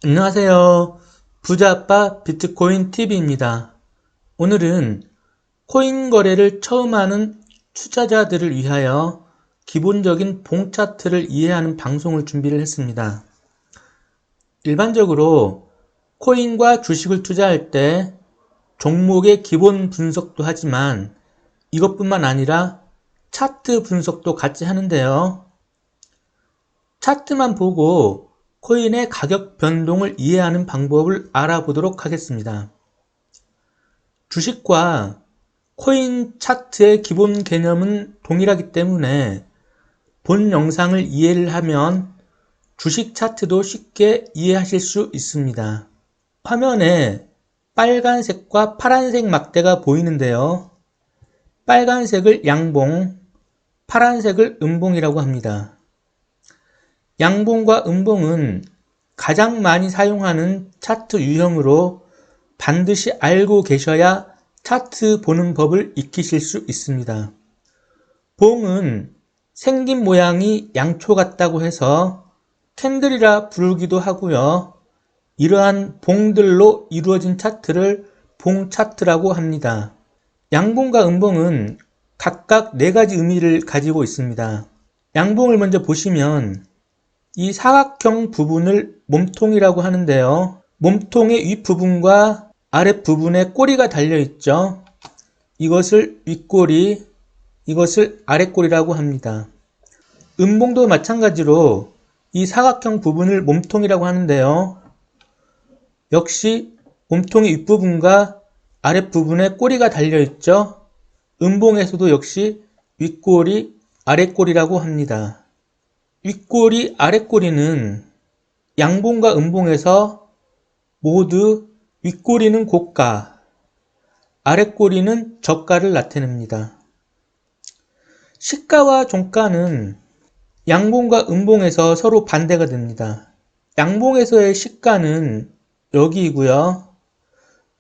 안녕하세요. 부자아빠 비트코인 TV입니다. 오늘은 코인 거래를 처음 하는 투자자들을 위하여 기본적인 봉 차트를 이해하는 방송을 준비를 했습니다. 일반적으로 코인과 주식을 투자할 때 종목의 기본 분석도 하지만 이것뿐만 아니라 차트 분석도 같이 하는데요. 차트만 보고 코인의 가격 변동을 이해하는 방법을 알아보도록 하겠습니다. 주식과 코인 차트의 기본 개념은 동일하기 때문에 본 영상을 이해를 하면 주식 차트도 쉽게 이해하실 수 있습니다. 화면에 빨간색과 파란색 막대가 보이는데요. 빨간색을 양봉, 파란색을 음봉이라고 합니다. 양봉과 음봉은 가장 많이 사용하는 차트 유형으로 반드시 알고 계셔야 차트 보는 법을 익히실 수 있습니다. 봉은 생긴 모양이 양초 같다고 해서 캔들이라 부르기도 하고요. 이러한 봉들로 이루어진 차트를 봉 차트라고 합니다. 양봉과 음봉은 각각 4가지 의미를 가지고 있습니다. 양봉을 먼저 보시면 이 사각형 부분을 몸통이라고 하는데요. 몸통의 윗부분과 아랫부분에 꼬리가 달려있죠. 이것을 윗꼬리, 이것을 아랫꼬리라고 합니다. 음봉도 마찬가지로 이 사각형 부분을 몸통이라고 하는데요. 역시 몸통의 윗부분과 아랫부분에 꼬리가 달려있죠. 음봉에서도 역시 윗꼬리, 아랫꼬리라고 합니다. 윗꼬리, 아랫꼬리는 양봉과 음봉에서 모두 윗꼬리는 고가, 아랫꼬리는 저가를 나타냅니다. 시가와 종가는 양봉과 음봉에서 서로 반대가 됩니다. 양봉에서의 시가는 여기이고요.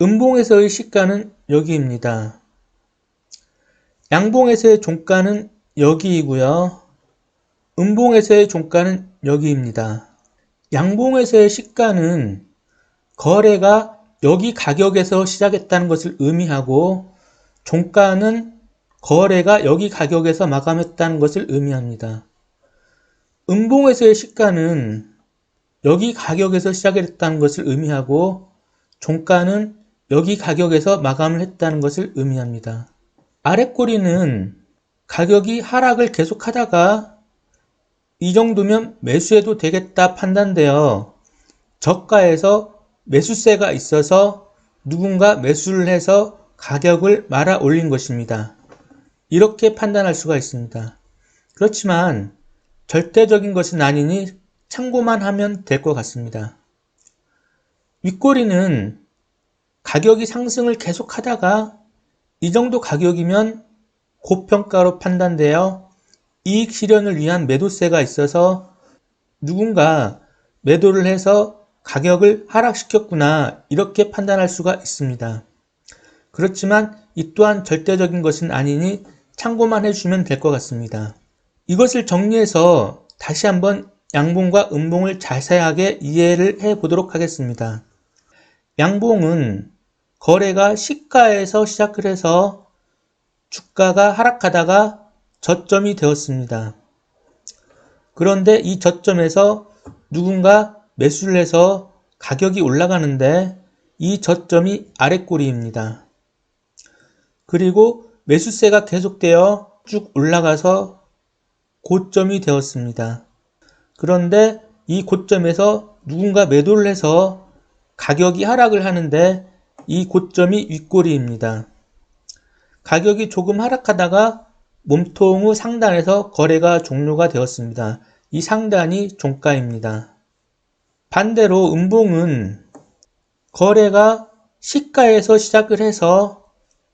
음봉에서의 시가는 여기입니다. 양봉에서의 종가는 여기이고요. 음봉에서의 종가는 여기입니다. 양봉에서의 시가는 거래가 여기 가격에서 시작했다는 것을 의미하고 종가는 거래가 여기 가격에서 마감했다는 것을 의미합니다. 음봉에서의 시가는 여기 가격에서 시작했다는 것을 의미하고 종가는 여기 가격에서 마감을 했다는 것을 의미합니다. 아랫꼬리는 가격이 하락을 계속하다가 이 정도면 매수해도 되겠다 판단되어 저가에서 매수세가 있어서 누군가 매수를 해서 가격을 말아 올린 것입니다. 이렇게 판단할 수가 있습니다. 그렇지만 절대적인 것은 아니니 참고만 하면 될 것 같습니다. 윗꼬리는 가격이 상승을 계속하다가 이 정도 가격이면 고평가로 판단되어 이익 실현을 위한 매도세가 있어서 누군가 매도를 해서 가격을 하락시켰구나 이렇게 판단할 수가 있습니다. 그렇지만 이 또한 절대적인 것은 아니니 참고만 해주시면 될 것 같습니다. 이것을 정리해서 다시 한번 양봉과 음봉을 자세하게 이해를 해 보도록 하겠습니다. 양봉은 거래가 시가에서 시작을 해서 주가가 하락하다가 저점이 되었습니다. 그런데 이 저점에서 누군가 매수를 해서 가격이 올라가는데 이 저점이 아랫꼬리입니다. 그리고 매수세가 계속되어 쭉 올라가서 고점이 되었습니다. 그런데 이 고점에서 누군가 매도를 해서 가격이 하락을 하는데 이 고점이 윗꼬리입니다. 가격이 조금 하락하다가 몸통 후 상단에서 거래가 종료가 되었습니다. 이 상단이 종가입니다. 반대로 음봉은 거래가 시가에서 시작을 해서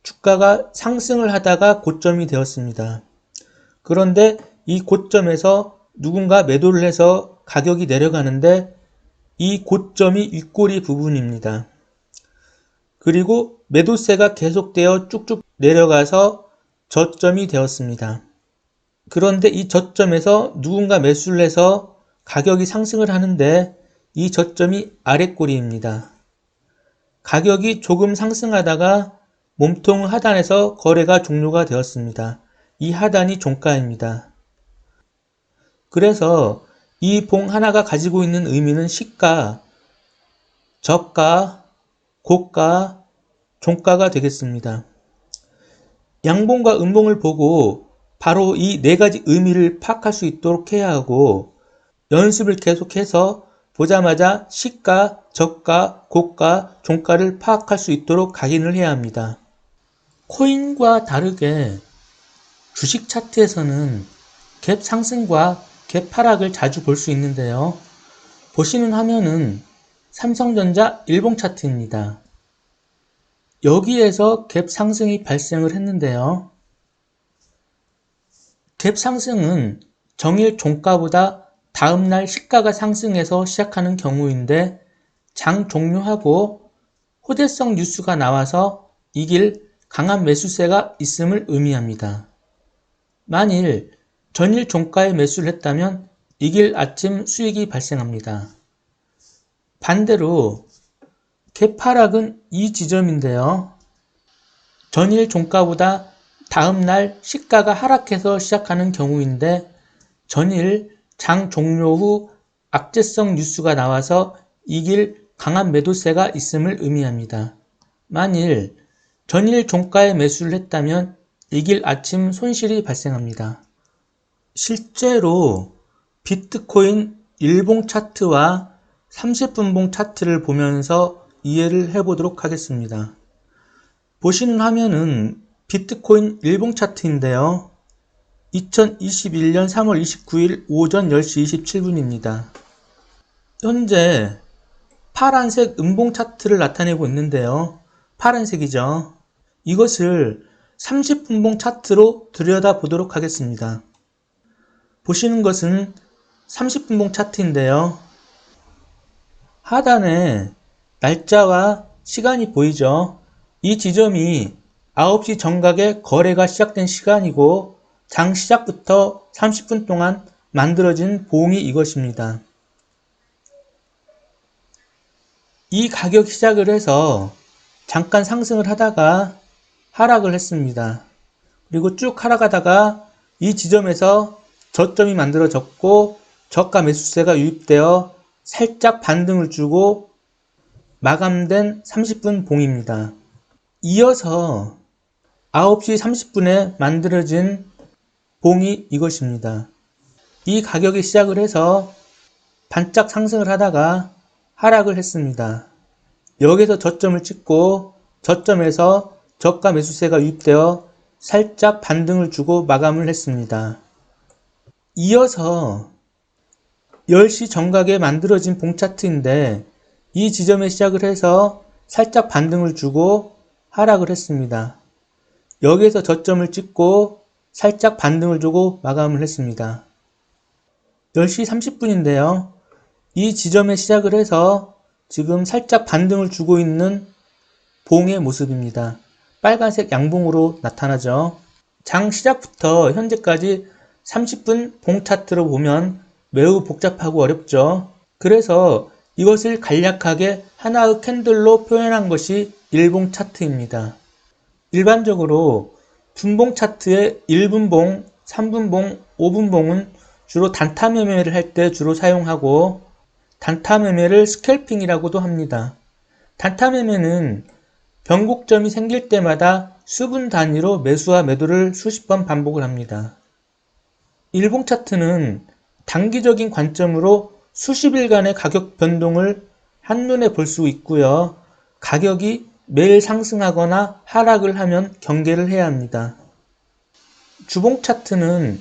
주가가 상승을 하다가 고점이 되었습니다. 그런데 이 고점에서 누군가 매도를 해서 가격이 내려가는데 이 고점이 윗꼬리 부분입니다. 그리고 매도세가 계속되어 쭉쭉 내려가서 저점이 되었습니다. 그런데 이 저점에서 누군가 매수를 해서 가격이 상승을 하는데 이 저점이 아랫꼬리입니다. 가격이 조금 상승하다가 몸통 하단에서 거래가 종료가 되었습니다. 이 하단이 종가입니다. 그래서 이 봉 하나가 가지고 있는 의미는 시가, 저가, 고가, 종가가 되겠습니다. 양봉과 음봉을 보고 바로 이 네 가지 의미를 파악할 수 있도록 해야 하고, 연습을 계속해서 보자마자 시가, 저가, 고가, 종가를 파악할 수 있도록 각인을 해야 합니다. 코인과 다르게 주식 차트에서는 갭 상승과 갭 하락을 자주 볼 수 있는데요. 보시는 화면은 삼성전자 일봉 차트입니다. 여기에서 갭 상승이 발생을 했는데요. 갭 상승은 정일 종가보다 다음날 시가가 상승해서 시작하는 경우인데, 장 종료하고 호재성 뉴스가 나와서 이길 강한 매수세가 있음을 의미합니다. 만일 전일 종가에 매수를 했다면 이길 아침 수익이 발생합니다. 반대로 갭 하락은 이 지점인데요. 전일 종가보다 다음날 시가가 하락해서 시작하는 경우인데, 전일 장 종료 후 악재성 뉴스가 나와서 이길 강한 매도세가 있음을 의미합니다. 만일 전일 종가에 매수를 했다면 이길 아침 손실이 발생합니다. 실제로 비트코인 일봉 차트와 30분봉 차트를 보면서 이해를 해보도록 하겠습니다. 보시는 화면은 비트코인 일봉 차트인데요. 2021년 3월 29일 오전 10시 27분입니다. 현재 파란색 음봉 차트를 나타내고 있는데요. 파란색이죠. 이것을 30분봉 차트로 들여다보도록 하겠습니다. 보시는 것은 30분봉 차트인데요. 하단에 날짜와 시간이 보이죠. 이 지점이 9시 정각에 거래가 시작된 시간이고, 장 시작부터 30분 동안 만들어진 봉이 이것입니다. 이 가격 시작을 해서 잠깐 상승을 하다가 하락을 했습니다. 그리고 쭉 하락하다가 이 지점에서 저점이 만들어졌고 저가 매수세가 유입되어 살짝 반등을 주고 마감된 30분 봉입니다. 이어서 9시 30분에 만들어진 봉이 이것입니다. 이 가격이 시작을 해서 반짝 상승을 하다가 하락을 했습니다. 여기서 저점을 찍고 저점에서 저가 매수세가 유입되어 살짝 반등을 주고 마감을 했습니다. 이어서 10시 정각에 만들어진 봉 차트인데, 이 지점에 시작을 해서 살짝 반등을 주고 하락을 했습니다. 여기에서 저점을 찍고 살짝 반등을 주고 마감을 했습니다. 10시 30분인데요. 이 지점에 시작을 해서 지금 살짝 반등을 주고 있는 봉의 모습입니다. 빨간색 양봉으로 나타나죠. 장 시작부터 현재까지 30분 봉 차트로 보면 매우 복잡하고 어렵죠. 그래서 이것을 간략하게 하나의 캔들로 표현한 것이 일봉 차트입니다. 일반적으로 분봉 차트의 1분봉, 3분봉, 5분봉은 주로 단타 매매를 할 때 주로 사용하고, 단타 매매를 스캘핑이라고도 합니다. 단타 매매는 변곡점이 생길 때마다 수분 단위로 매수와 매도를 수십 번 반복을 합니다. 일봉 차트는 단기적인 관점으로 수십 일간의 가격 변동을 한눈에 볼 수 있고요. 가격이 매일 상승하거나 하락을 하면 경계를 해야 합니다. 주봉 차트는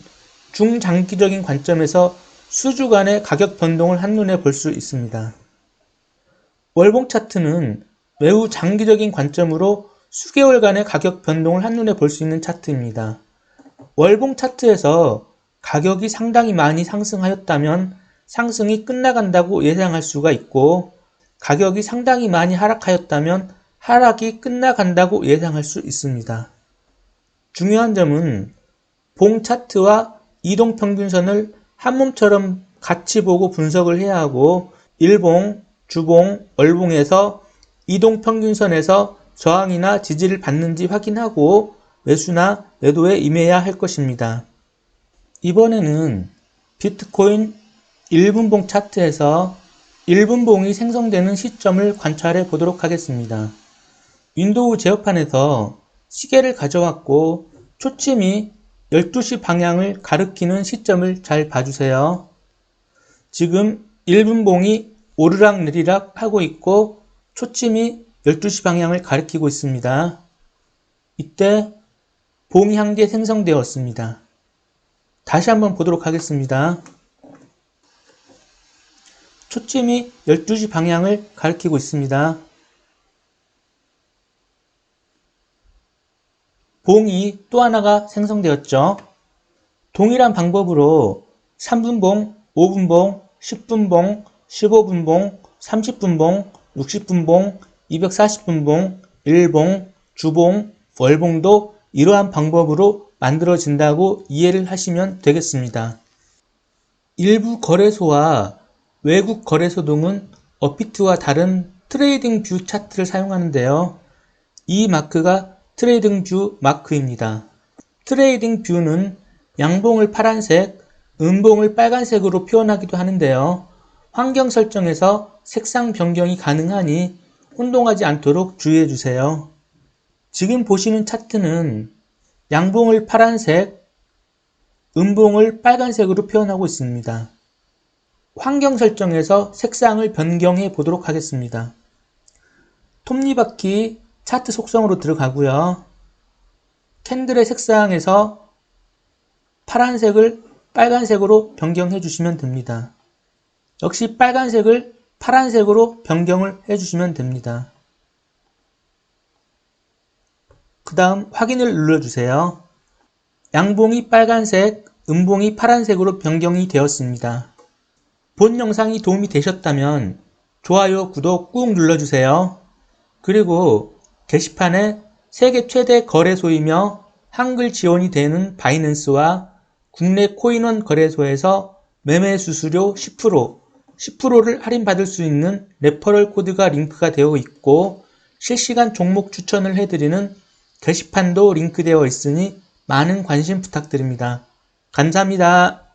중장기적인 관점에서 수주간의 가격 변동을 한눈에 볼 수 있습니다. 월봉 차트는 매우 장기적인 관점으로 수개월간의 가격 변동을 한눈에 볼 수 있는 차트입니다. 월봉 차트에서 가격이 상당히 많이 상승하였다면 상승이 끝나간다고 예상할 수가 있고, 가격이 상당히 많이 하락하였다면 하락이 끝나간다고 예상할 수 있습니다. 중요한 점은 봉 차트와 이동평균선을 한 몸처럼 같이 보고 분석을 해야 하고, 일봉, 주봉, 월봉에서 이동평균선에서 저항이나 지지를 받는지 확인하고 매수나 매도에 임해야 할 것입니다. 이번에는 비트코인 1분봉 차트에서 1분봉이 생성되는 시점을 관찰해 보도록 하겠습니다. 윈도우 제어판에서 시계를 가져왔고 초침이 12시 방향을 가리키는 시점을 잘 봐주세요. 지금 1분봉이 오르락내리락 하고 있고 초침이 12시 방향을 가리키고 있습니다. 이때 봉이 한 개 생성되었습니다. 다시 한번 보도록 하겠습니다. 초침이 12시 방향을 가리키고 있습니다. 봉이 또 하나가 생성되었죠. 동일한 방법으로 3분봉, 5분봉, 10분봉, 15분봉, 30분봉, 60분봉, 240분봉, 일봉, 주봉, 월봉도 이러한 방법으로 만들어진다고 이해를 하시면 되겠습니다. 일부 거래소와 외국 거래소 등은 업비트와 다른 트레이딩 뷰 차트를 사용하는데요. 이 마크가 트레이딩 뷰 마크입니다. 트레이딩 뷰는 양봉을 파란색, 음봉을 빨간색으로 표현하기도 하는데요. 환경 설정에서 색상 변경이 가능하니 혼동하지 않도록 주의해 주세요. 지금 보시는 차트는 양봉을 파란색, 음봉을 빨간색으로 표현하고 있습니다. 환경 설정에서 색상을 변경해 보도록 하겠습니다. 톱니바퀴 차트 속성으로 들어가고요. 캔들의 색상에서 파란색을 빨간색으로 변경해 주시면 됩니다. 역시 빨간색을 파란색으로 변경을 해 주시면 됩니다. 그 다음 확인을 눌러주세요. 양봉이 빨간색, 음봉이 파란색으로 변경이 되었습니다. 본 영상이 도움이 되셨다면 좋아요, 구독 꾹 눌러주세요. 그리고 게시판에 세계 최대 거래소이며 한글 지원이 되는 바이낸스와 국내 코인원 거래소에서 매매 수수료 10%를 할인받을 수 있는 레퍼럴 코드가 링크가 되어 있고 실시간 종목 추천을 해드리는 게시판도 링크되어 있으니 많은 관심 부탁드립니다. 감사합니다.